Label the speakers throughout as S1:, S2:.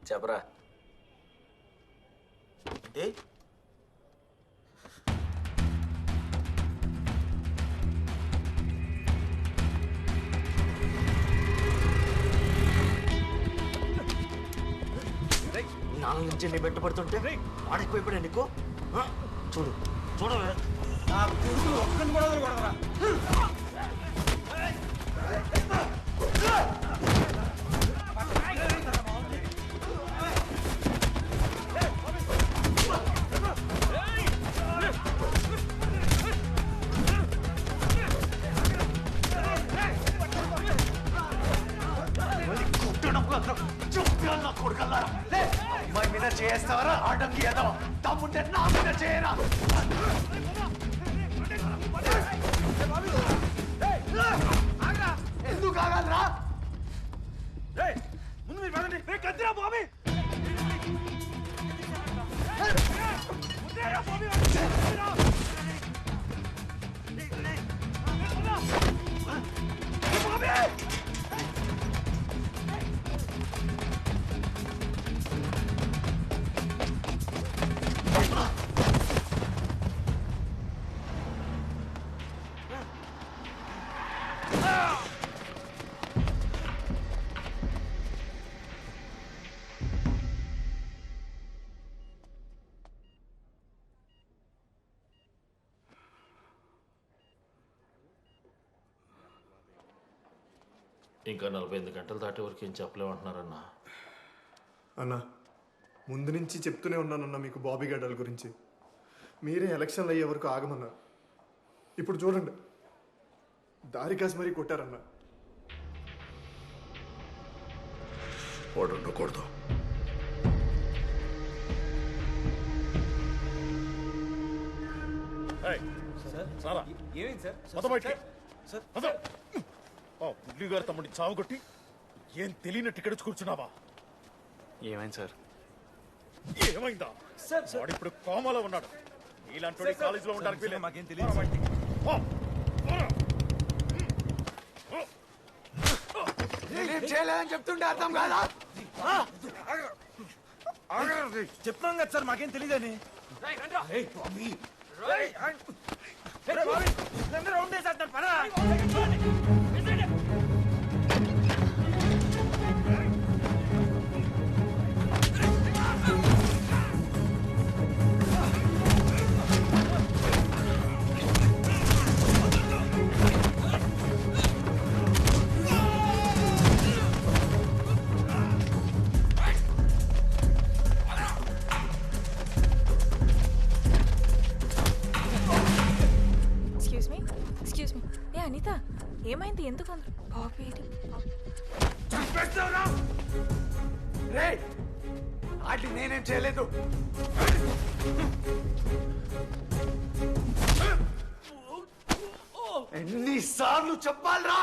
S1: చెప్పరా. ఏ నాలుగు నుంచి నీ వెంట పడుతుంటే ఆడకపోయిపోయా నీకు. చూడు చూడవే
S2: నా కొడుకు ఒక్కని కూడా వదలకూడదురా.
S1: అమ్మాయి మీద చేస్తావరా ఆడంగి ఏదో తమ్ముంటే నా మీద చేయరా. ఎందుకు కాగలరా?
S2: ముందు మీరు పదండి. కద్దిరా బాబీ.
S3: ఇంకా 48 గంటలు దాటే వరకు ఏం చెప్పలేమంటున్నారన్నా.
S4: అన్నా ముందు నుంచి చెప్తూనే ఉన్నానన్నా మీకు బాబీ గడ్డల గురించి. మీరే ఎలక్షన్లు అయ్యే వరకు ఆగమన్నారు. ఇప్పుడు చూడండి దారి కాసి మరీ కొట్టారన్నా.
S3: వాడు ఉండకూడదు.
S2: ఏమైంది సార్?
S3: బుడ్లీ గారు తమ్ముడిని చావు కొట్టి ఏం తెలియనట్టు ఇక్కడ కూర్చున్నావా?
S1: ఏమైంది సార్?
S3: ఏమైందా? వాడు ఇప్పుడు కోమలో ఉన్నాడు. ఇలాంటి కాలేజీలో ఉండడానికి వీలే.
S2: మాకేం తెలియదు.
S1: నేనేం చేయలేదని చెప్తుంటే అర్థం కాదా?
S2: చెప్తాం కదా సార్, మాకేం తెలియదని. రౌండ్ వేసేస్తారు పరా.
S5: అనిత ఏమైంది? ఎందుకు బాబీ
S1: వాటిని నేనేం చేయలేదు. ఎన్నిసార్లు చెప్పాలరా?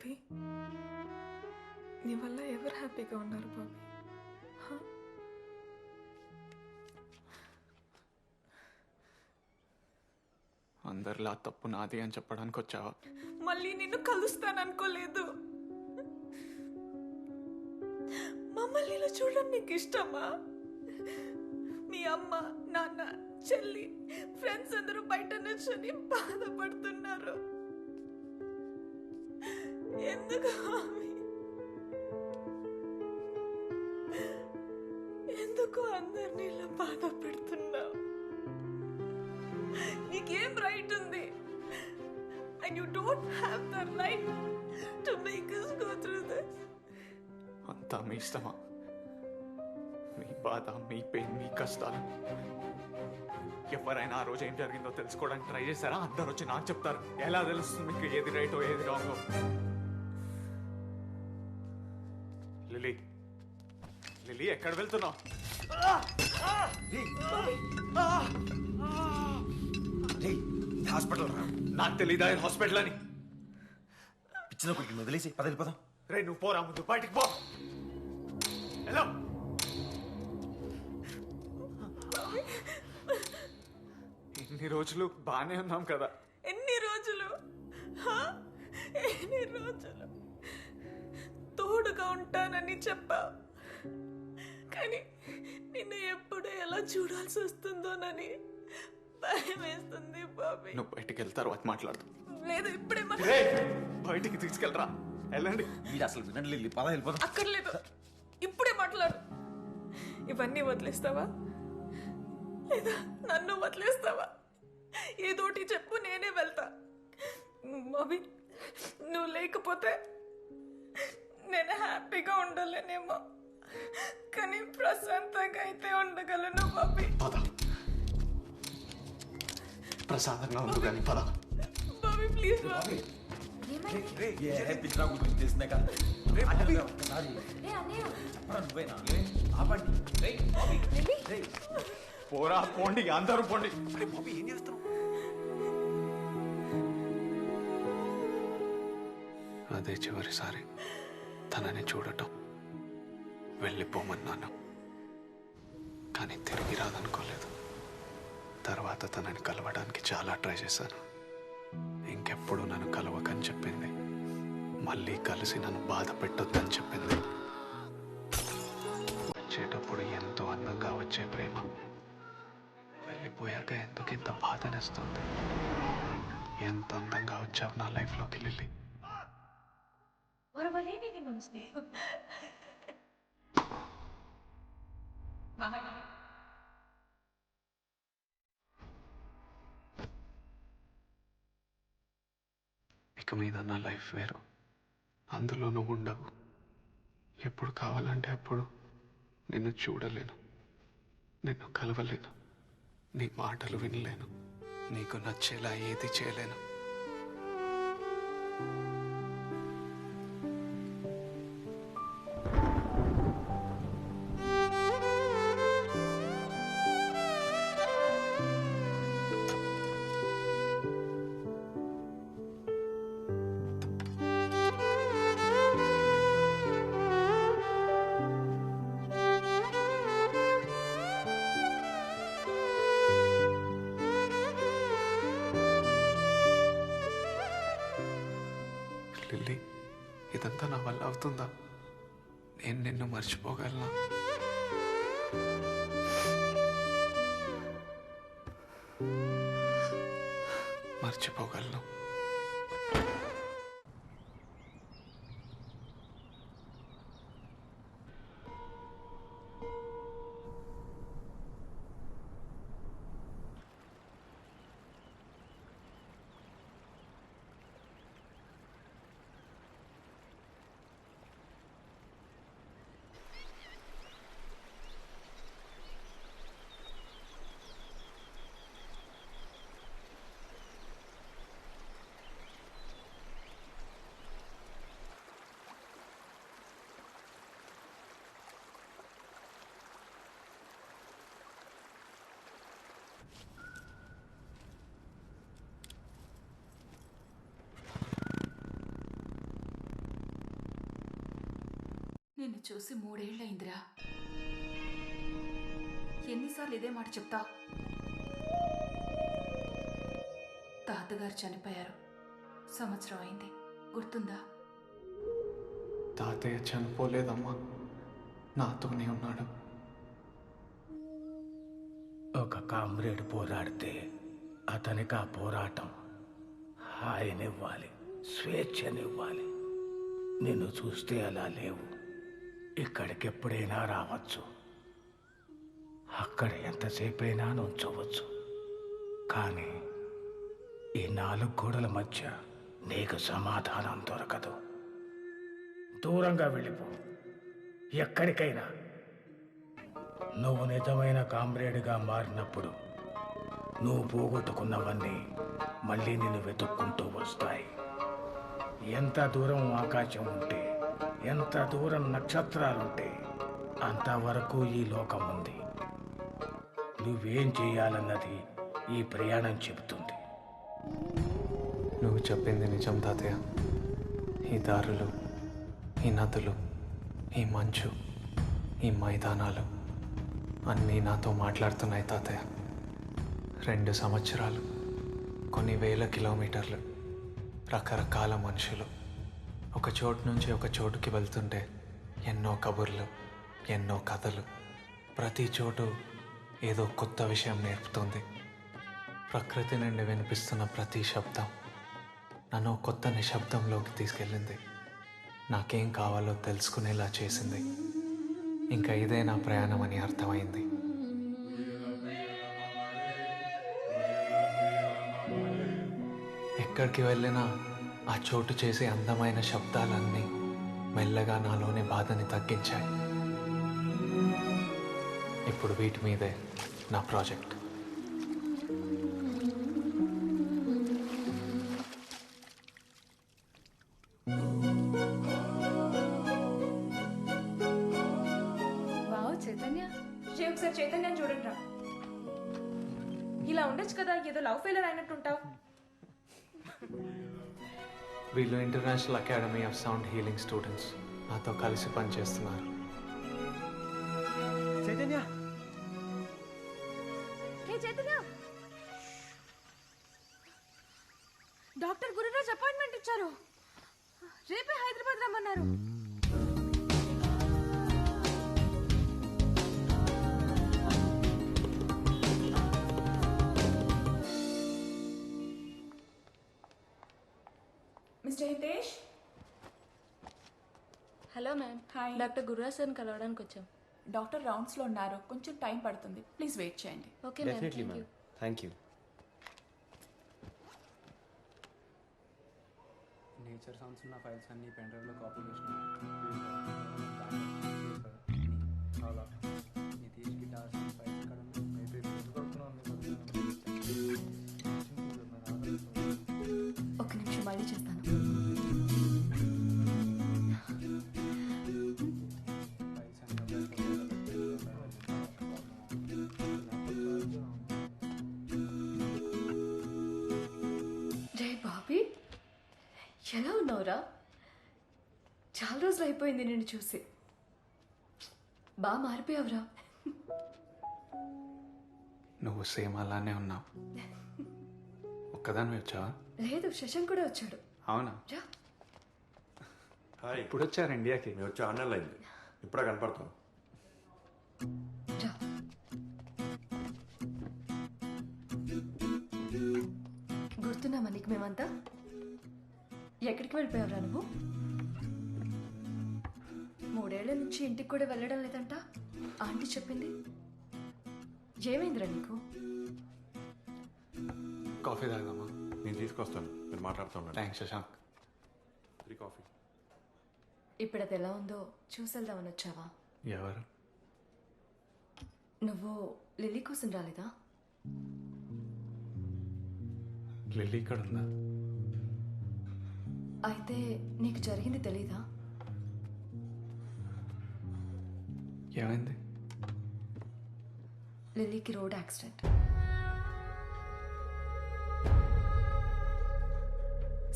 S5: బాబీ నీ వల్ల ఎవరు హ్యాపీగా ఉన్నారు బాబీ? హ?
S6: అందరిలా తప్పు నాది అని చెప్పడానికి వచ్చావా?
S5: మళ్ళీ నిన్ను కలుస్తాననుకోలేదు. మమ్మల్ని ఇలా చూడడం నీకు ఇష్టమా? మీ అమ్మ నాన్న చెల్లి ఫ్రెండ్స్ అందరూ బయట నుంచొని బాధపడుతున్నారు. ఎందుకు మామీ? ఎందుకు అందరినీ ఇలా బాధ పెడుతున్నావు? నీకేం రైట్ ఉంది? And you don't have the right to make us go through this.
S6: అంతా మీ ఇష్టమా? మీ బాధ, మీ పెయిన్, మీ కష్టాలు ఎవరైనా ఆ రోజు ఏం జరిగిందో తెలుసుకోవడానికి ట్రై చేశారా? అందరు వచ్చి నాకు చెప్తారు. ఎలా తెలుస్తుంది మీకు ఏది రైటో ఏది రాంగో? లిలీ, లిలీ ఎక్కడ వెళ్తున్నావు?
S2: హాస్పిటల్ రా.
S6: నాకు తెలీదా హాస్పిటల్ అని?
S2: పిచ్చిన కొడుకు వదిలేసి పద వెళ్ళిపోదాం.
S6: రే నువ్వు పోరా, ముందు బయటికి పో. హలో, ఇన్ని రోజులు బానే ఉన్నాం కదా?
S5: ఎన్ని రోజులు? హా? ఎన్ని రోజులు తోడుగా ఉంటానని చెప్పావు, కానీ నిన్ను ఎప్పుడు ఎలా చూడాల్సి వస్తుందోనని భయం వేస్తుంది బాబీ.
S6: నువ్వు బయటికి వెళ్తారు, తర్వాత మాట్లాడు.
S5: లేదు ఇప్పుడే
S6: బయటికి తీసుకెళ్ళరా, వెళ్ళండి.
S2: మీరు అసలు వినండి, పద వెళ్ళిపోదాం.
S5: అక్కర్లేదు, ఇప్పుడే మాట్లాడు. ఇవన్నీ వదిలేస్తావా లేదా నన్ను వదిలేస్తావా? ఏదోటి చెప్పు, నేనే వెళ్తా. బాబీ నువ్వు లేకపోతే నేను హ్యాపీగా ఉండలేనేమో, కానీ ప్రశాంతంగా అయితే ఉండగలను బాబీ.
S6: పద, ప్రశాంతంగా ఉండు కానీ పద.
S5: బాబీ ప్లీజ్ బాబీ.
S2: పిచ్చిన గురించి తెలిసిందే కదా. ఒక్కసారి నువ్వేనా ఆపండి.
S6: పోరా, పోండి, అందరూ పోండి.
S2: బాబీ ఏం చేస్తావు?
S6: అదే చివరిసారి తనని చూడటం. వెళ్ళిపోమన్నాను, కానీ తిరిగి రాదనుకోలేదు. తర్వాత తనని కలవడానికి చాలా ట్రై చేశాను. ఇంకెప్పుడు నన్ను కలవకని చెప్పింది. మళ్ళీ కలిసి నన్ను బాధ పెట్టొద్దని చెప్పింది. వచ్చేటప్పుడు ఎంతో అందంగా వచ్చే ప్రేమ వెళ్ళిపోయాక ఎందుకు ఇంత బాధనేస్తుంది? ఎంత అందంగా వచ్చావు నా లైఫ్లోకి లిల్లీ. ఇక మీద నా లైఫ్ వేరు, అందులో నువ్వు ఉండవు. ఎప్పుడు కావాలంటే అప్పుడు నిన్ను చూడలేను, నిన్ను కలవలేను, నీ మాటలు వినలేను, నీకు నచ్చేలా ఏది చేయలేను. లిల్లీ, ఇదంతా నా వల్ల అవుతుందా? నేను నిన్ను మర్చిపోగలనా? మర్చిపోగలను.
S5: నిన్ను చూసి 3 ఏళ్ళయిందిరా. ఎన్నిసార్లు ఇదే మాట చెప్తావు? తాతగారు చనిపోయారు, సంవత్సరం అయింది, గుర్తుందా?
S6: తాతయ్య చనిపోలేదమ్మా, నాతోనే ఉన్నాడు.
S7: ఒక కామ్రేడ్ పోరాడితే అతనికి ఆ పోరాటం హాయినివ్వాలి, స్వేచ్ఛనివ్వాలి. నిన్ను చూస్తే అలా లేవు. ఇక్కడికి ఎప్పుడైనా రావచ్చు, అక్కడ ఎంతసేపైనా నుంచోవచ్చు. కానీ ఈ 4 గోడల మధ్య నీకు సమాధానం దొరకదు. దూరంగా వెళ్ళిపో, ఎక్కడికైనా. నువ్వు నిజమైన కామ్రేడ్గా మారినప్పుడు నువ్వు పోగొట్టుకున్నవన్నీ మళ్ళీ నిన్ను వెతుక్కుంటూ వస్తాయి. ఎంత దూరం ఆకాశం ఉంటే, ఎంత దూరం నక్షత్రాలుంటే అంతవరకు ఈ లోకం ఉంది. నువ్వేం చేయాలన్నది ఈ ప్రయాణం చెబుతుంది.
S6: నువ్వు చెప్పింది నిజం తాతయ్య. ఈ దారులు, ఈ నదులు, ఈ మంచు, ఈ మైదానాలు అన్నీ నాతో మాట్లాడుతున్నాయి తాతయ్య. 2 సంవత్సరాలు, కొన్ని వేల కిలోమీటర్లు, రకరకాల మనుషులు, ఒక చోటు నుంచి ఒక చోటుకి వెళ్తుంటే ఎన్నో కబుర్లు, ఎన్నో కథలు. ప్రతి చోటు ఏదో కొత్త విషయం నేర్పుతుంది. ప్రకృతి నుండి వినిపిస్తున్న ప్రతి శబ్దం నన్ను కొత్త నిశ్శబ్దంలోకి తీసుకెళ్ళింది. నాకేం కావాలో తెలుసుకునేలా చేసింది. ఇంకా ఇదే నా ప్రయాణం అని అర్థమైంది. ఎక్కడికి వెళ్ళినా ఆ చోటు చేసే అందమైన శబ్దాలన్నీ మెల్లగా నాలోని బాధని తగ్గించాయి. ఇప్పుడు వీటి మీదే నా ప్రాజెక్ట్.
S5: వావ్ చైతన్య, ఒకసారి చైతన్యాన్ని చూడండి రా. ఇలా ఉండొచ్చు కదా, ఏదో లవ్ ఫెయిలర్ అయినట్టుంటావు.
S6: వీళ్ళు international academy of sound healing students నాతో కలిసి పనిచేస్తున్నారు.
S2: Chaitanya,
S5: hey Chaitanya, doctor Gururaj appointment ఇచ్చారు. రేపే హైదరాబాద్ రమ్మన్నారు. Mister Hitesh.
S8: Hello ma'am.
S5: Hi.
S8: Doctor Gururaj సార్ని కలవడానికి వచ్చాం.
S5: డాక్టర్ రౌండ్స్లో ఉన్నారు, కొంచెం టైం పడుతుంది, ప్లీజ్ వెయిట్ చేయండి.
S8: Okay ma'am,
S2: definitely
S8: thank you.
S2: Ma'am, thank you.
S9: Nature sounds ఉన్న ఫైల్స్ అన్ని పెన్ డ్రైవ్లో కాపీ చేసిన చాలా నితీష్ గిటార్స్ ఫైల్స్ ఇక్కడ
S8: ఒక నిమిషం మళ్ళీ చేస్తాను.
S9: ఫైల్స్ అన్ని
S8: రే బాబీ, ఎలా ఉన్నావురా? చాలా రోజులు అయిపోయింది నిన్ను చూసి. బాగా మారిపోయావురా.
S6: నువ్వు సేమ్ అలానే ఉన్నావు. ఒక్కదాన్ని వచ్చావా?
S8: లేదు, శశాంక్ కూడా వచ్చాడు.
S6: అవునా?
S8: రా.
S10: హాయ్,
S6: ఇప్పుడు వచ్చారు ఇండియాకి.
S10: నేను వచ్చి 6 నెలలు అయింది. ఇప్పుడే కనపడతాను.
S8: రా. గుర్తున్నామా నీకు మేమంతా? ఎక్కడికి వెళ్ళిపోయావురా నువ్వు? 3 ఏళ్ల నుంచి ఇంటికి కూడా వెళ్ళడం లేదంట ఆంటీ చెప్పింది. ఏమైందిరా నీకు?
S6: కాఫీ తాగదామా?
S10: నేను తీసుకొస్తాను, మీరు మాట్లాడుతూ ఉండండి.
S6: థ్యాంక్స్ శశాంక్.
S10: 3 కాఫీ.
S8: ఇప్పుడు అది ఎలా ఉందో చూసేద్దామని వచ్చావా?
S6: ఎవరు?
S8: నువ్వు లిల్లీ కోసం రాలేదా?
S6: లిల్లీ ఇక్కడ ఉందా?
S8: అయితే నీకు జరిగింది తెలీదా?
S6: ఏమైంది?
S8: లిల్లీకి రోడ్ యాక్సిడెంట్.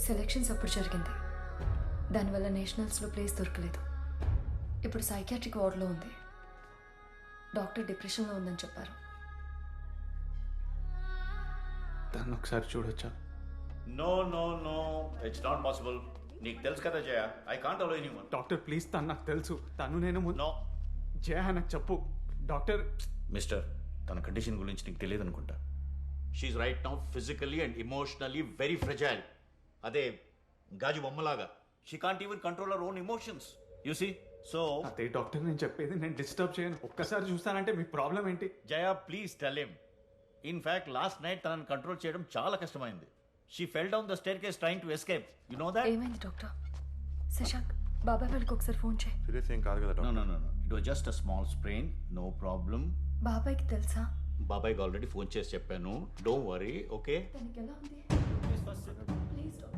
S8: సెలెక్షన్స్ అప్పుడు జరిగింది. దానివల్ల నేషనల్స్లో ప్లేస్ దొరకలేదు. ఇప్పుడు సైకియాట్రిక్ వార్డులో ఉంది. డాక్టర్ డిప్రెషన్లో ఉందని చెప్పారు.
S6: తను ఒకసారి చూడొచ్చా?
S3: No no no, it's not possible. నీకు తెలుసు కదా Jaya, I can't allow anyone.
S6: Doctor please, తను నాకు తెలుసు. తను నేను
S3: నో
S6: జయ నాకు చెప్పు డాక్టర్.
S3: మిస్టర్, తన కండిషన్ గురించి నీకు తెలియదు అనుకుంటా. She's right now physically and emotionally very fragile. అదే గాజు బొమ్మలాగా. She can't even control her own emotions, you see. So
S6: అదే డాక్టర్ నేను చెప్పేది, నేను డిస్టర్బ్ చేయను. ఒక్కసారి చూస్తానంటే మీ ప్రాబ్లం ఏంటి?
S3: Jaya please tell him. In fact last night తనని కంట్రోల్ చేయడం చాలా కష్టమైంది. She fell down the staircase trying to escape. You know that?
S8: ఏమైంది డాక్టర్? శశాంక్, బాబాయ్ వాళ్ళకి ఒకసారి ఫోన్ చేయి.
S10: సీరియస్ ఏం కాదు కదా
S3: no
S10: doctor?
S3: No no no, it was just a small sprain, no problem.
S8: బాబాయ్కి తెలుసా?
S3: బాబాయ్కి ఆల్రెడీ ఫోన్ చేసి చెప్పాను. Don't worry, okay?
S8: తనకి ఎలా ఉంది? Please doctor.